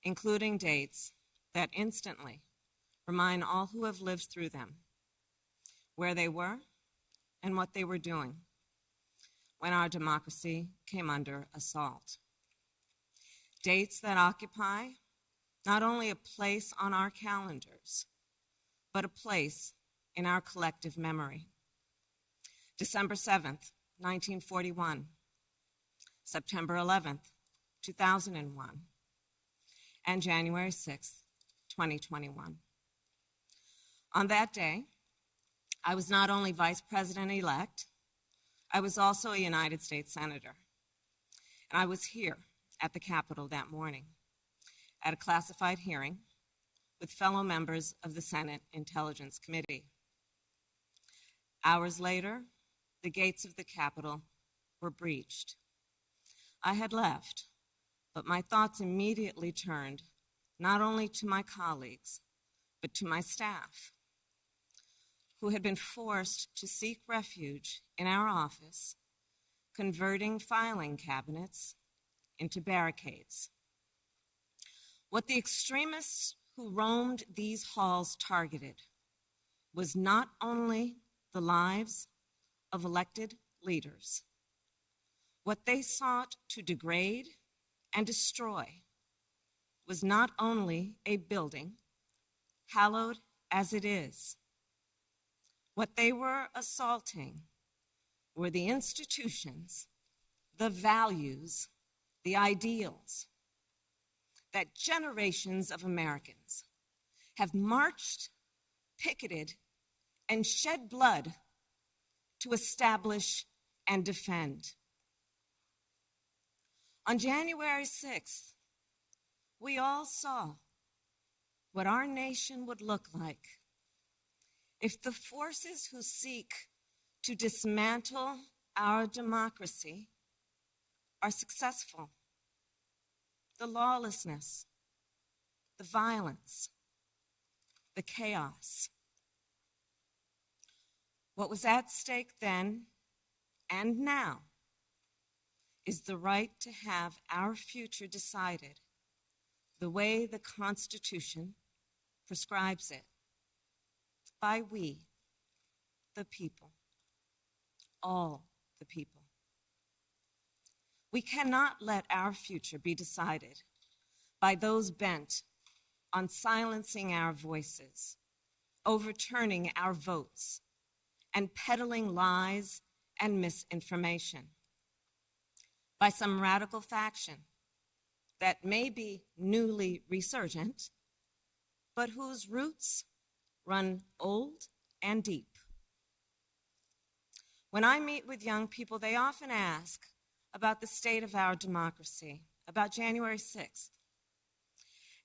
including dates that instantly remind all who have lived through them where they were and what they were doing when our democracy came under assault. Dates that occupy not only a place on our calendars, but a place in our collective memory. December 7th, 1941, September 11th, 2001, and January 6th, 2021. On that day, I was not only Vice President-elect, I was also a United States Senator. And I was here at the Capitol that morning at a classified hearing with fellow members of the Senate Intelligence Committee. Hours later, the gates of the Capitol were breached. I had left, but my thoughts immediately turned not only to my colleagues, but to my staff, who had been forced to seek refuge in our office, converting filing cabinets into barricades. What the extremists who roamed these halls targeted was not only the lives of elected leaders. What they sought to degrade and destroy was not only a building, hallowed as it is. What they were assaulting were the institutions, the values, the ideals that generations of Americans have marched, picketed, and shed blood to establish and defend. On January 6th, we all saw what our nation would look like if the forces who seek to dismantle our democracy are successful. The lawlessness, the violence, the chaos. What was at stake then and now is the right to have our future decided the way the Constitution prescribes it, by we, the people, all the people. We cannot let our future be decided by those bent on silencing our voices, overturning our votes, and peddling lies and misinformation, by some radical faction that may be newly resurgent, but whose roots run old and deep. When I meet with young people, they often ask about the state of our democracy, about January 6th.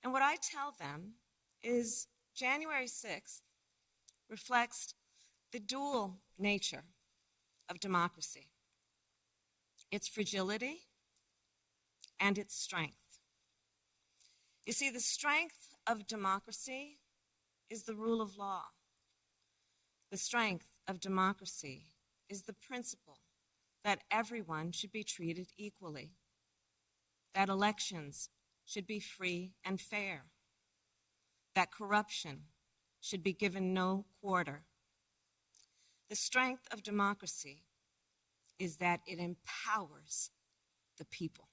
And what I tell them is January 6th reflects the dual nature of democracy, its fragility and its strength. You see, the strength of democracy is the rule of law. The strength of democracy is the principle that everyone should be treated equally, that elections should be free and fair, that corruption should be given no quarter. The strength of democracy is that it empowers the people.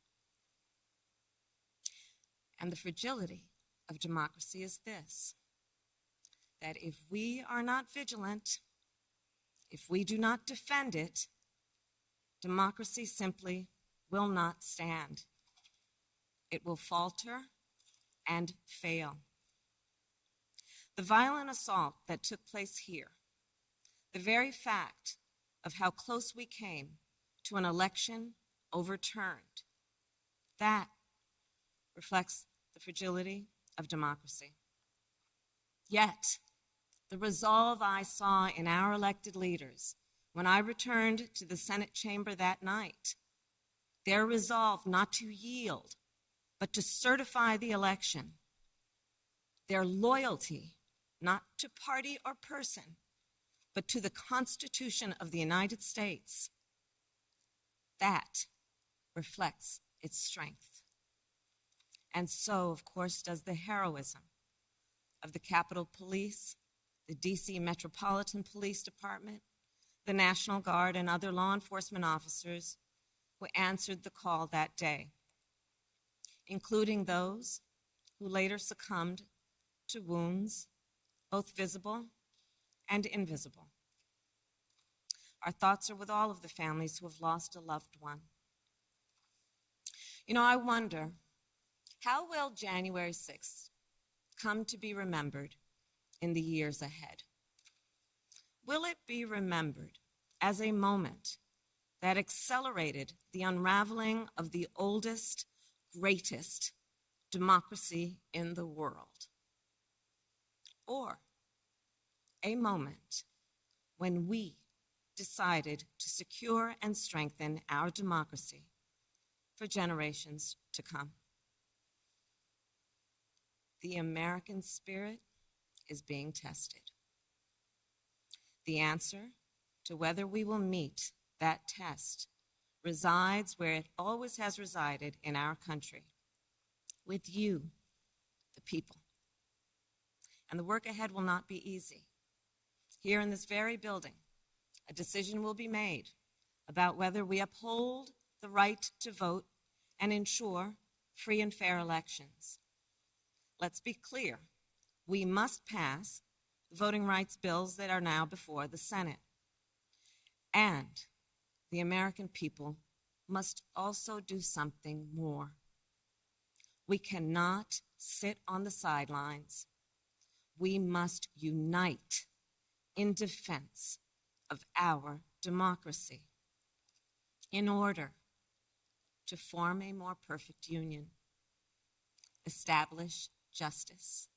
And the fragility of democracy is this, that if we are not vigilant, if we do not defend it, democracy simply will not stand. It will falter and fail. The violent assault that took place here, the very fact of how close we came to an election overturned, that reflects the fragility of democracy. Yet, the resolve I saw in our elected leaders when I returned to the Senate chamber that night, their resolve not to yield, but to certify the election, their loyalty not to party or person, but to the Constitution of the United States, that reflects its strength. And so, of course, does the heroism of the Capitol Police, the DC Metropolitan Police Department, the National Guard, and other law enforcement officers who answered the call that day, including those who later succumbed to wounds, both visible and invisible. Our thoughts are with all of the families who have lost a loved one. You know, I wonder, how will January 6th come to be remembered in the years ahead? Will it be remembered as a moment that accelerated the unraveling of the oldest, greatest democracy in the world? Or a moment when we decided to secure and strengthen our democracy for generations to come? The American spirit is being tested. The answer to whether we will meet that test resides where it always has resided in our country, with you, the people. And the work ahead will not be easy. Here in this very building, a decision will be made about whether we uphold the right to vote and ensure free and fair elections. Let's be clear, we must pass the voting rights bills that are now before the Senate. And the American people must also do something more. We cannot sit on the sidelines. We must unite in defense of our democracy in order to form a more perfect union, establish justice,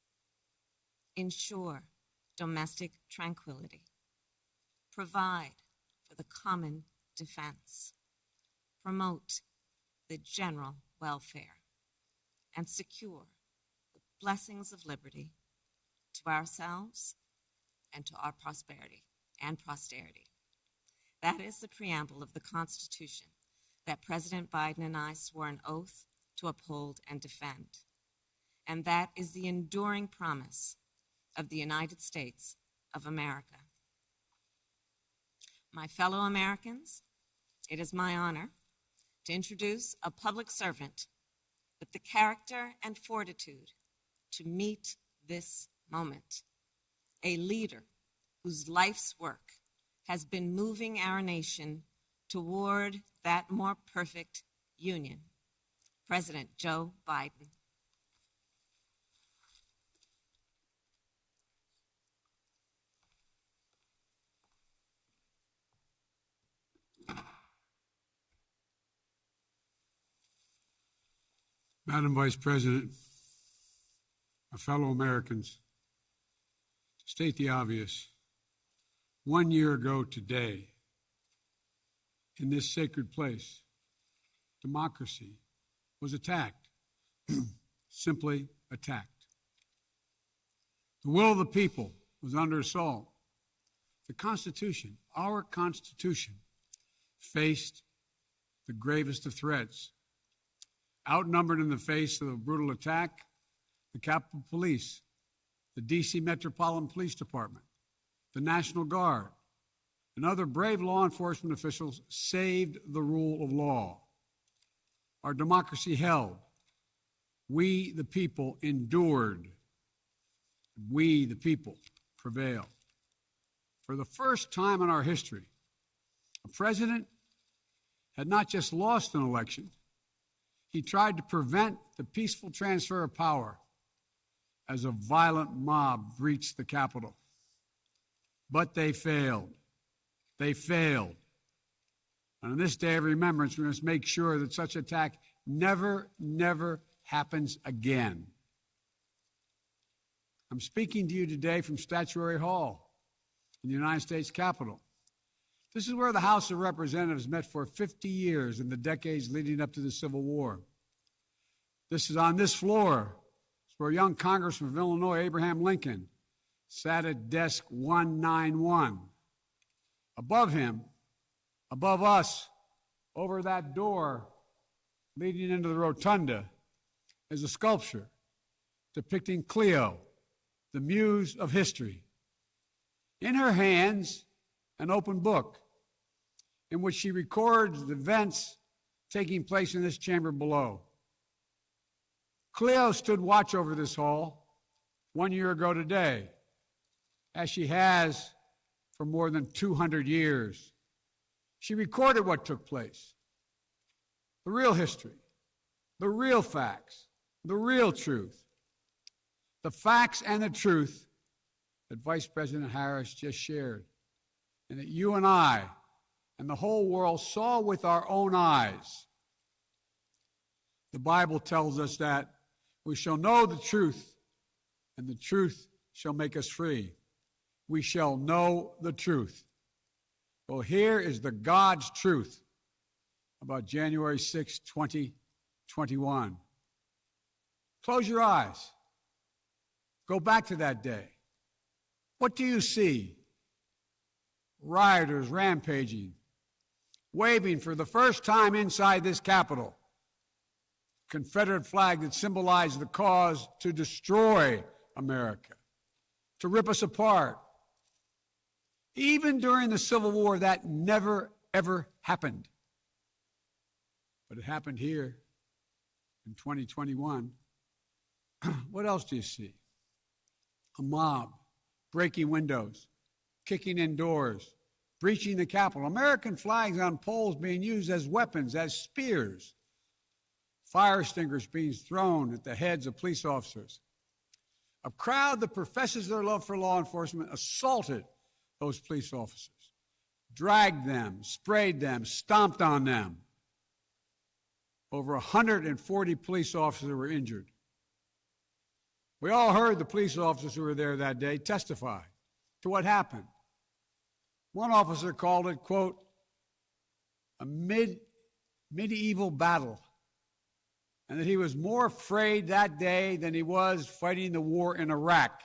ensure domestic tranquility, provide for the common defense, promote the general welfare, and secure the blessings of liberty to ourselves and to our prosperity and posterity. That is the preamble of the Constitution that President Biden and I swore an oath to uphold and defend. And that is the enduring promise of the United States of America. My fellow Americans, it is my honor to introduce a public servant with the character and fortitude to meet this moment, a leader whose life's work has been moving our nation toward that more perfect union, President Joe Biden. Madam Vice President, my fellow Americans, to state the obvious, 1 year ago today, in this sacred place, democracy was attacked, simply attacked. The will of the people was under assault. The Constitution, our Constitution, faced the gravest of threats. Outnumbered in the face of a brutal attack, the Capitol Police, the DC Metropolitan Police Department, the National Guard, and other brave law enforcement officials saved the rule of law. Our democracy held. We, the people, endured. We, the people, prevailed. For the first time in our history, a president had not just lost an election, he tried to prevent the peaceful transfer of power as a violent mob breached the Capitol. But they failed. They failed. And on this day of remembrance, we must make sure that such attack never happens again. I'm speaking to you today from Statuary Hall in the United States Capitol. This is where the House of Representatives met for 50 years in the decades leading up to the Civil War. This is on this floor. It's where young Congressman from Illinois, Abraham Lincoln, sat at desk 191. Above him, above us, over that door leading into the rotunda, is a sculpture depicting Cleo, the muse of history. In her hands, an open book in which she records the events taking place in this chamber below. Cleo stood watch over this hall 1 year ago today, as she has for more than 200 years. She recorded what took place, the real history, the real facts, the real truth, the facts and the truth that Vice President Harris just shared, and that you and I and the whole world saw with our own eyes. The Bible tells us that we shall know the truth, and the truth shall make us free. We shall know the truth. Well, here is the God's truth about January 6, 2021. Close your eyes. Go back to that day. What do you see? Rioters rampaging, waving for the first time inside this Capitol Confederate flag that symbolized the cause to destroy America, to rip us apart. Even during the Civil War, that never, ever happened. But it happened here in 2021. What else do you see? A mob breaking windows, kicking in doors, breaching the Capitol. American flags on poles being used as weapons, as spears. Fire extinguishers being thrown at the heads of police officers. A crowd that professes their love for law enforcement assaulted those police officers, dragged them, sprayed them, stomped on them. Over 140 police officers were injured. We all heard the police officers who were there that day testify to what happened. One officer called it, quote, a medieval battle, and that he was more afraid that day than he was fighting the war in Iraq.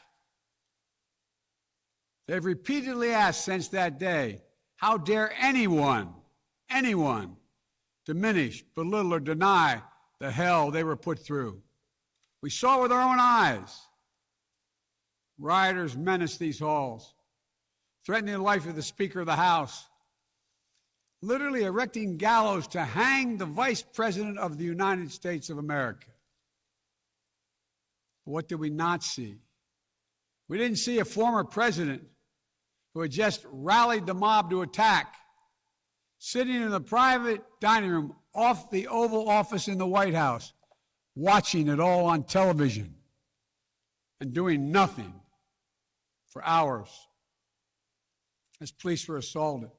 They've repeatedly asked since that day, how dare anyone diminish, belittle, or deny the hell they were put through. We saw with our own eyes. Rioters menaced these halls, threatening the life of the Speaker of the House, literally erecting gallows to hang the Vice President of the United States of America. What did we not see? We didn't see a former president who had just rallied the mob to attack, sitting in the private dining room off the Oval Office in the White House, watching it all on television and doing nothing for hours as police were assaulted,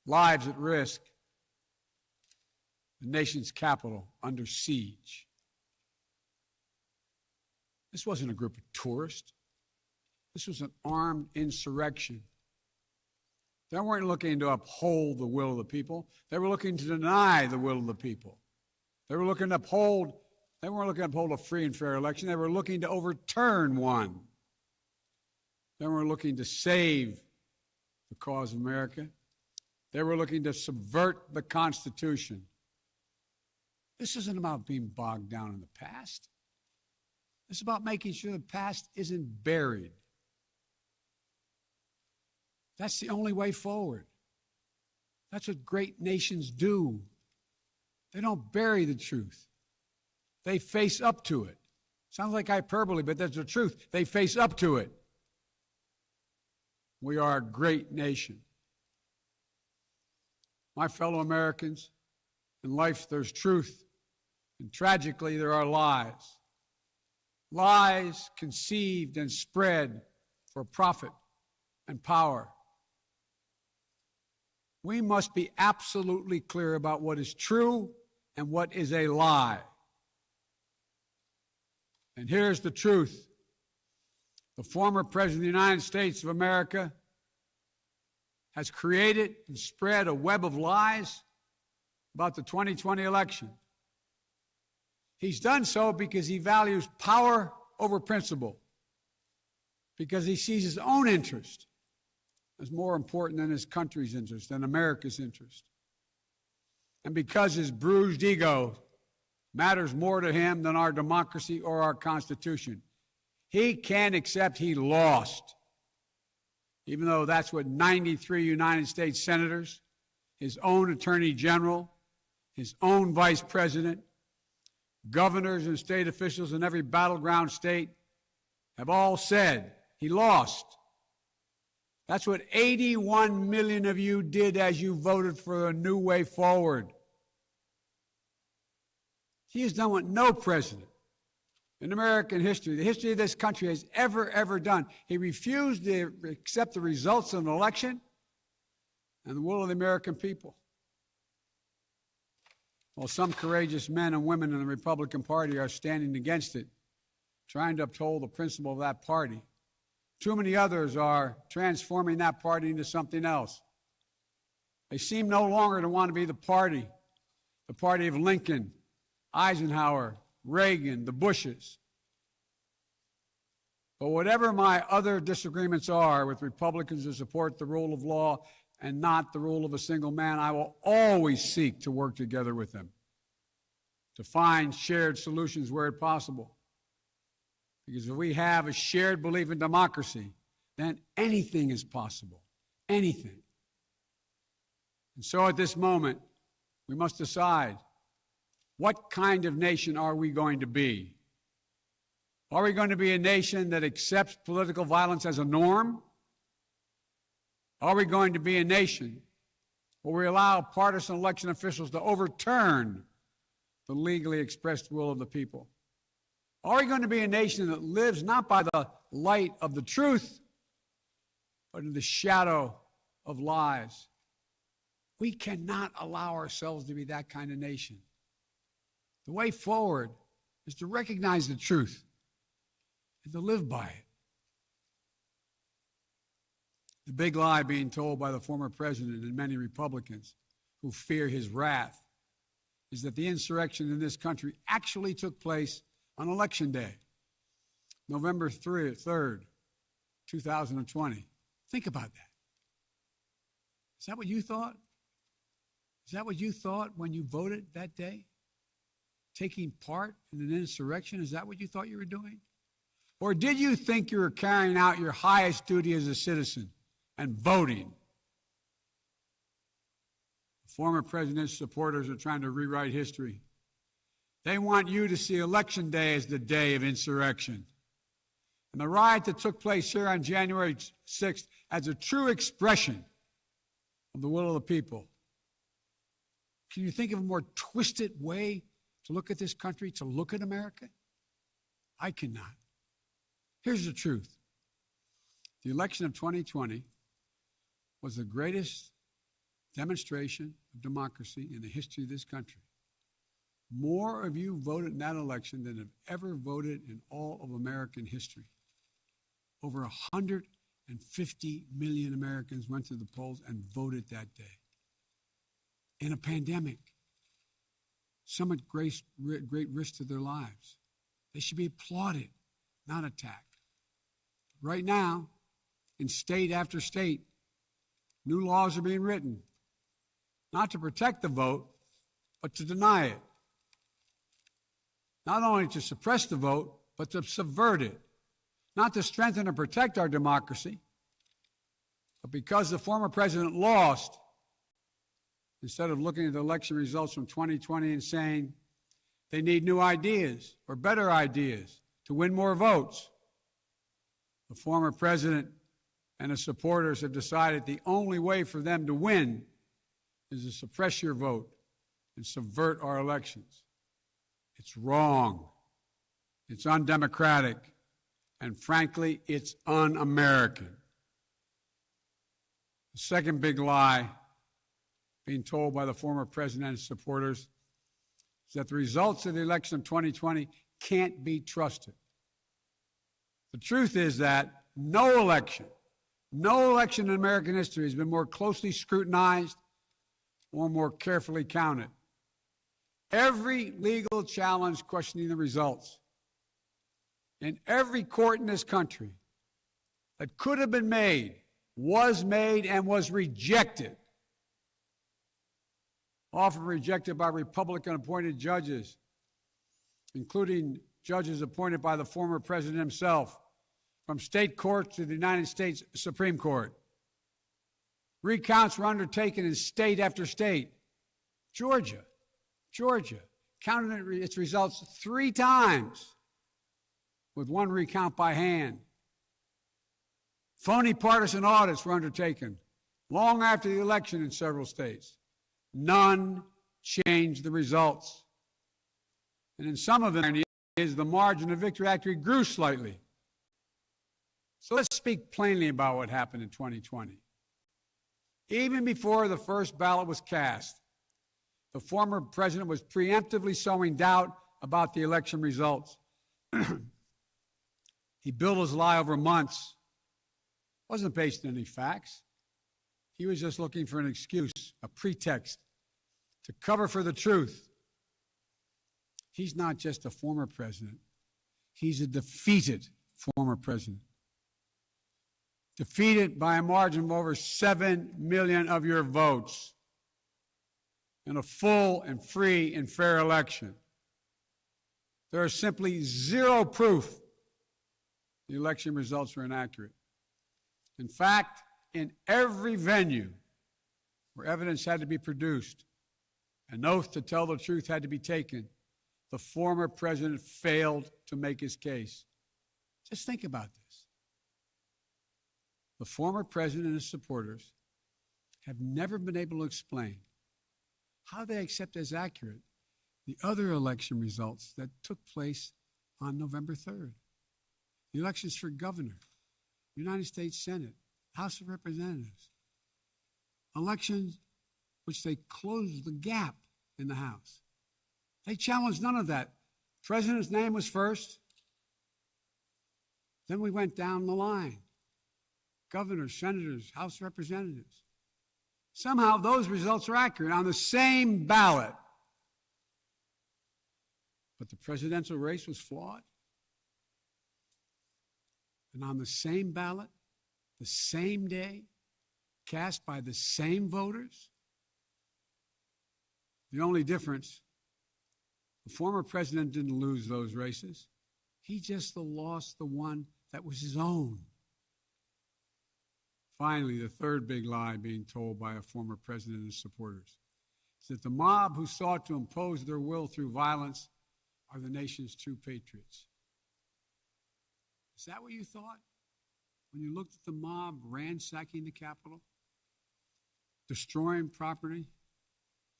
lives at risk, the nation's capital under siege. This wasn't a group of tourists. This was an armed insurrection. They weren't looking to uphold the will of the people. They were looking to deny the will of the people. They weren't looking to uphold a free and fair election. They were looking to overturn one. They were looking to save the cause of America. They were looking to subvert the Constitution. This isn't about being bogged down in the past. It's about making sure the past isn't buried. That's the only way forward. That's what great nations do. They don't bury the truth. They face up to it. Sounds like hyperbole, but that's the truth. They face up to it. We are a great nation. My fellow Americans, in life there's truth, and tragically there are lies. Lies conceived and spread for profit and power. We must be absolutely clear about what is true and what is a lie. And here's the truth. The former President of the United States of America has created and spread a web of lies about the 2020 election. He's done so because he values power over principle, because he sees his own interest as more important than his country's interest, than America's interest, and because his bruised ego matters more to him than our democracy or our Constitution. He can't accept he lost, even though that's what 93 United States senators, his own attorney general, his own vice president, governors and state officials in every battleground state have all said he lost. That's what 81 million of you did as you voted for a new way forward. He has done what no president in American history, the history of this country, has ever done. He refused to accept the results of an election and the will of the American people. While some courageous men and women in the Republican Party are standing against it, trying to uphold the principle of that party, too many others are transforming that party into something else. They seem no longer to want to be the party of Lincoln, Eisenhower, Reagan, the Bushes. But whatever my other disagreements are with Republicans who support the rule of law and not the rule of a single man, I will always seek to work together with them to find shared solutions where possible. Because if we have a shared belief in democracy, then anything is possible. Anything. And so at this moment, we must decide, what kind of nation are we going to be? Are we going to be a nation that accepts political violence as a norm? Are we going to be a nation where we allow partisan election officials to overturn the legally expressed will of the people? Are we going to be a nation that lives not by the light of the truth, but in the shadow of lies? We cannot allow ourselves to be that kind of nation. The way forward is to recognize the truth and to live by it. The big lie being told by the former president and many Republicans who fear his wrath is that the insurrection in this country actually took place on Election Day, November 3rd, 2020. Think about that. Is that what you thought? Is that what you thought when you voted that day? Taking part in an insurrection? Is that what you thought you were doing? Or did you think you were carrying out your highest duty as a citizen and voting? The former president's supporters are trying to rewrite history. They want you to see Election Day as the day of insurrection. And the riot that took place here on January 6th as a true expression of the will of the people. Can you think of a more twisted way to look at this country, to look at America? I cannot. Here's the truth. The election of 2020 was the greatest demonstration of democracy in the history of this country. More of you voted in that election than have ever voted in all of American history. Over 150 million Americans went to the polls and voted that day. In a pandemic, some at great risk to their lives. They should be applauded, not attacked. Right now, in state after state, new laws are being written, not to protect the vote, but to deny it. Not only to suppress the vote, but to subvert it. Not to strengthen or protect our democracy, but because the former president lost, instead of looking at the election results from 2020 and saying they need new ideas or better ideas to win more votes, the former president and his supporters have decided the only way for them to win is to suppress your vote and subvert our elections. It's wrong. It's undemocratic. And frankly, it's un-American. The second big lie being told by the former president and his supporters is that the results of the election of 2020 can't be trusted. The truth is that no election in American history has been more closely scrutinized or more carefully counted. Every legal challenge questioning the results in every court in this country that could have been made and was rejected. Often rejected by Republican-appointed judges including judges appointed by the former president himself, from state courts to the United States Supreme Court. Recounts were undertaken in state after state. Georgia counted its results 3 times, with 1 recount by hand. Phony partisan audits were undertaken long after the election in several states. None changed the results. And in some of them, the margin of victory actually grew slightly. So let's speak plainly about what happened in 2020. Even before the first ballot was cast, the former president was preemptively sowing doubt about the election results. He built his lie over months. It wasn't based on any facts. He was just looking for an excuse, a pretext, to cover for the truth. He's not just a former president. He's a defeated former president. Defeated by a margin of over 7 million of your votes in a full and free and fair election. There is simply zero proof the election results were inaccurate. In fact, in every venue where evidence had to be produced, an oath to tell the truth had to be taken, the former president failed to make his case. Just think about this. The former president and his supporters have never been able to explain how they accept as accurate the other election results that took place on November 3rd. The elections for governor, United States Senate, House of Representatives. Elections which they closed the gap in the House. They challenged none of that. The president's name was first. Then we went down the line. Governors, senators, House of Representatives. Somehow those results are accurate on the same ballot. But the presidential race was flawed. And on the same ballot, the same day, cast by the same voters, the only difference, the former president didn't lose those races. He just lost the one that was his own. Finally, the third big lie being told by a former president and his supporters is that the mob who sought to impose their will through violence are the nation's true patriots. Is that what you thought when you looked at the mob ransacking the Capitol, destroying property,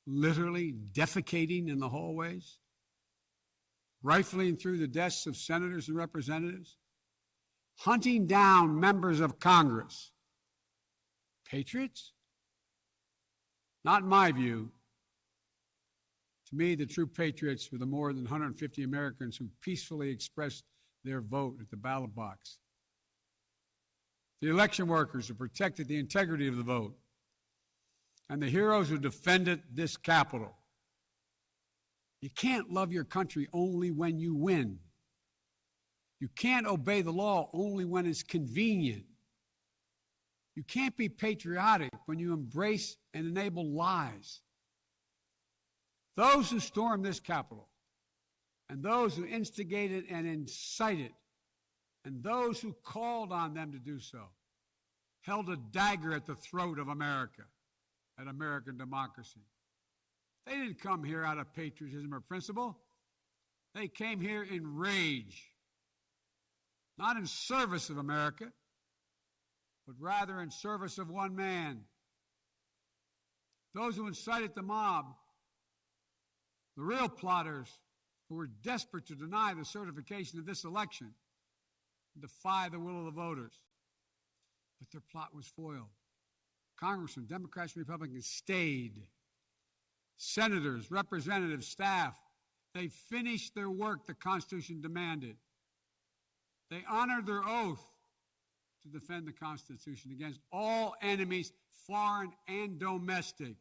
literally defecating in the hallways, rifling through the desks of senators and representatives, hunting down members of Congress? Patriots? Not in my view. To me, the true patriots were the more than 150 Americans who peacefully expressed their vote at the ballot box. The election workers who protected the integrity of the vote. And the heroes who defended this Capitol. You can't love your country only when you win. You can't obey the law only when it's convenient. You can't be patriotic when you embrace and enable lies. Those who stormed this Capitol, and those who instigated and incited, and those who called on them to do so, held a dagger at the throat of America, at American democracy. They didn't come here out of patriotism or principle. They came here in rage, not in service of America, but rather in service of one man. Those who incited the mob, the real plotters who were desperate to deny the certification of this election, and defy the will of the voters. But their plot was foiled. Congressmen, Democrats, and Republicans stayed. Senators, representatives, staff, they finished their work the Constitution demanded. They honored their oath to defend the Constitution against all enemies, foreign and domestic.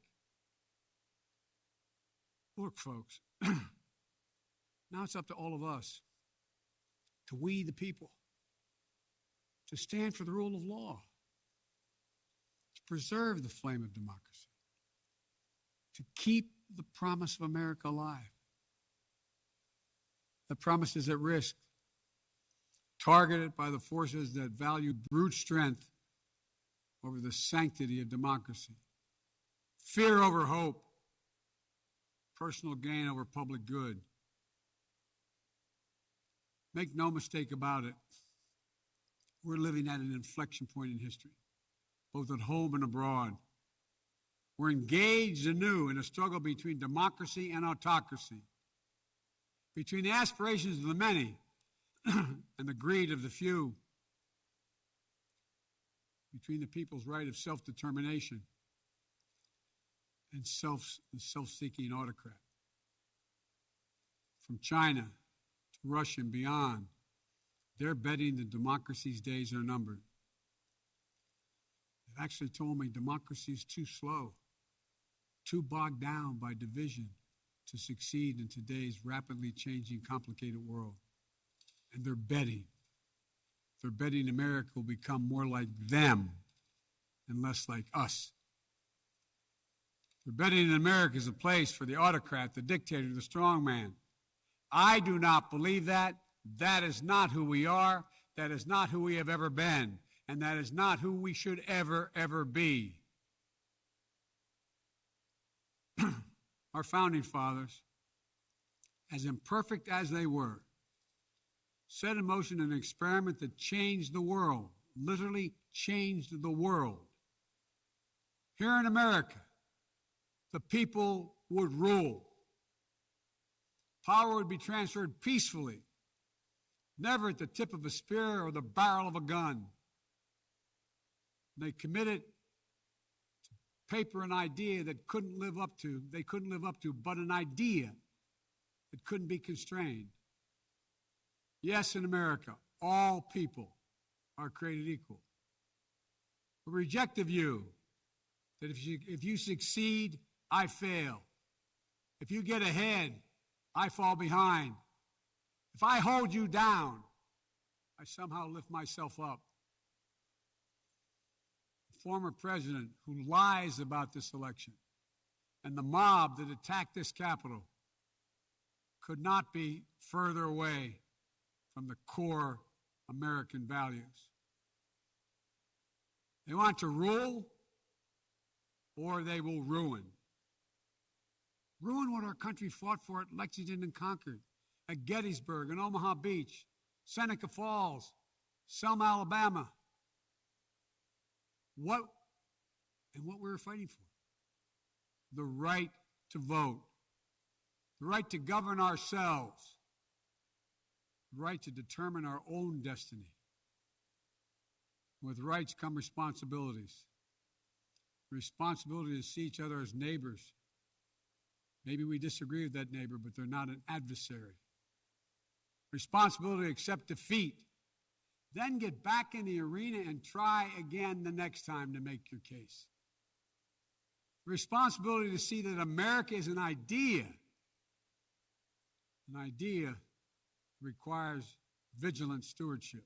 Look, folks, now it's up to all of us, to we the people, to stand for the rule of law, to preserve the flame of democracy, to keep the promise of America alive. The promise is at risk, targeted by the forces that value brute strength over the sanctity of democracy, fear over hope, personal gain over public good. Make no mistake about it, we're living at an inflection point in history, both at home and abroad. We're engaged anew in a struggle between democracy and autocracy, between the aspirations of the many and the greed of the few, between the people's right of self-determination and self-seeking autocrat. From China to Russia and beyond, they're betting that democracy's days are numbered. They've actually told me democracy is too slow, too bogged down by division to succeed in today's rapidly changing, complicated world. And they're betting. They're betting America will become more like them and less like us. They're betting that America is a place for the autocrat, the dictator, the strongman. I do not believe that. That is not who we are. That is not who we have ever been. And that is not who we should ever, ever be. Our founding fathers, as imperfect as they were, set in motion an experiment that changed the world, literally changed the world. Here in America, the people would rule. Power would be transferred peacefully, never at the tip of a spear or the barrel of a gun. They committed to paper an idea that they couldn't live up to, but an idea that couldn't be constrained. Yes, in America, all people are created equal. We reject the view that if you succeed, I fail. If you get ahead, I fall behind. If I hold you down, I somehow lift myself up. The former president who lies about this election and the mob that attacked this Capitol could not be further away from the core American values. They want to rule, or they will ruin. Ruin what our country fought for at Lexington and Concord, at Gettysburg and Omaha Beach, Seneca Falls, Selma, Alabama. What we were fighting for? The right to vote, the right to govern ourselves, the right to determine our own destiny. With rights come responsibilities. Responsibility to see each other as neighbors. Maybe we disagree with that neighbor, but they're not an adversary. Responsibility to accept defeat. Then get back in the arena and try again the next time to make your case. Responsibility to see that America is an idea. An idea requires vigilant stewardship.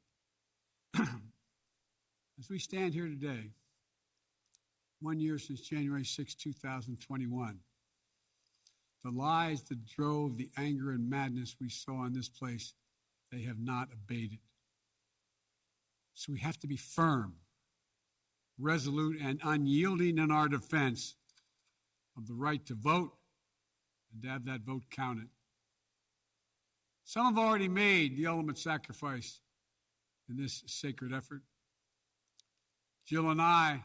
As we stand here today, 1 year since January 6, 2021, the lies that drove the anger and madness we saw in this place, they have not abated. So we have to be firm, resolute, and unyielding in our defense of the right to vote and to have that vote counted. Some have already made the ultimate sacrifice in this sacred effort. Jill and I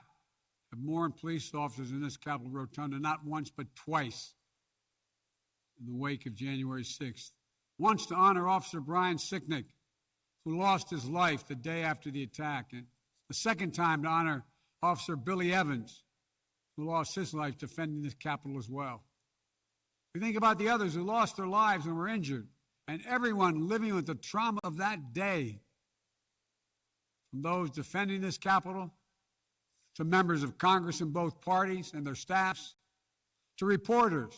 have mourned police officers in this Capitol Rotunda not once but twice in the wake of January 6th. Once to honor Officer Brian Sicknick, who lost his life the day after the attack, and the second time to honor Officer Billy Evans, who lost his life defending this Capitol as well. We think about the others who lost their lives and were injured, and everyone living with the trauma of that day, from those defending this Capitol, to members of Congress in both parties and their staffs, to reporters,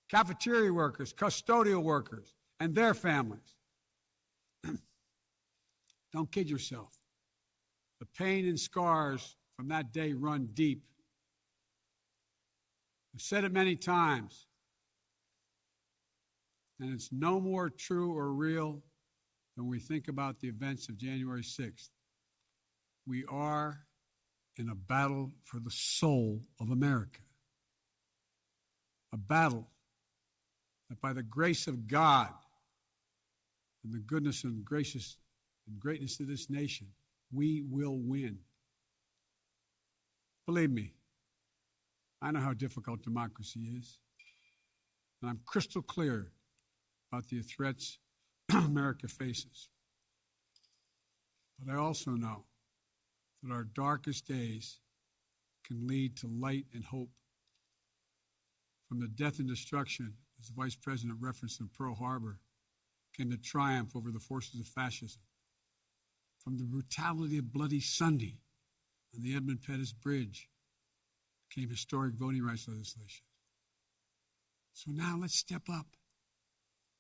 cafeteria workers, custodial workers, and their families. Don't kid yourself. The pain and scars from that day run deep. I've said it many times. And it's no more true or real than we think about the events of January 6th. We are in a battle for the soul of America. A battle that by the grace of God and the goodness and gracious and greatness of this nation, we will win. Believe me, I know how difficult democracy is, and I'm crystal clear about the threats America faces. But I also know that our darkest days can lead to light and hope. From the death and destruction, as the Vice President referenced in Pearl Harbor, came the triumph over the forces of fascism. From the brutality of Bloody Sunday on the Edmund Pettus Bridge came historic voting rights legislation. So now let's step up,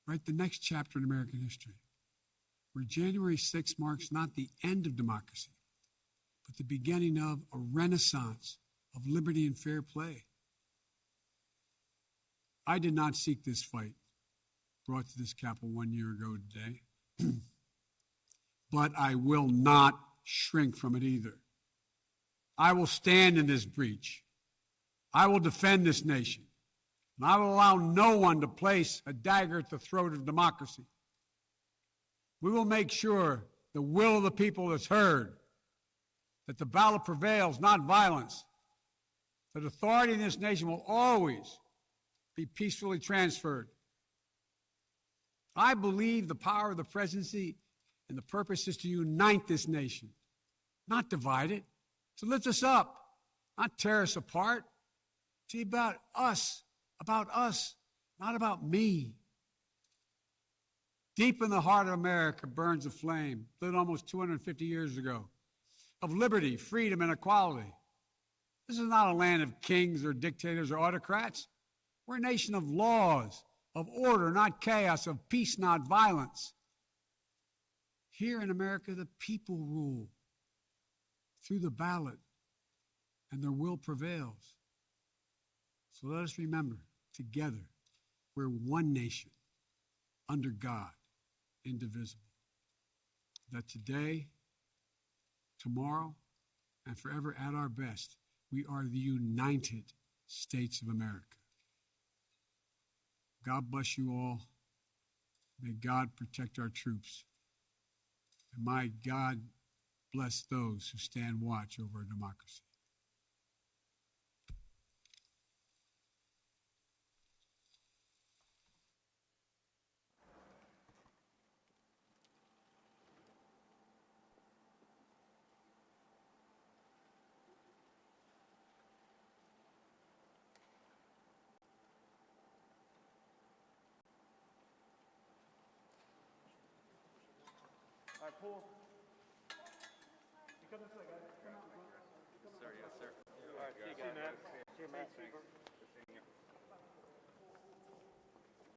write the next chapter in American history, where January 6th marks not the end of democracy, but the beginning of a renaissance of liberty and fair play. I did not seek this fight brought to this Capitol 1 year ago today, but I will not shrink from it either. I will stand in this breach. I will defend this nation, and I will allow no one to place a dagger at the throat of democracy. We will make sure the will of the people is heard, that the ballot prevails, not violence, that authority in this nation will always be peacefully transferred. I believe the power of the presidency and the purpose is to unite this nation, not divide it, to lift us up, not tear us apart. To be about us, not about me. Deep in the heart of America burns a flame, lit almost 250 years ago, of liberty, freedom, and equality. This is not a land of kings or dictators or autocrats. We're a nation of laws, of order, not chaos, of peace, not violence. Here in America, the people rule through the ballot, and their will prevails. So let us remember, together, we're one nation, under God, indivisible. That today, tomorrow, and forever at our best, we are the United States of America. God bless you all. May God protect our troops. And may God bless those who stand watch over our democracy. All right, pull. You come this way, guys. Come on. Sir, yes, sir. All right, see you guys. See you, Matt. See you, Matt.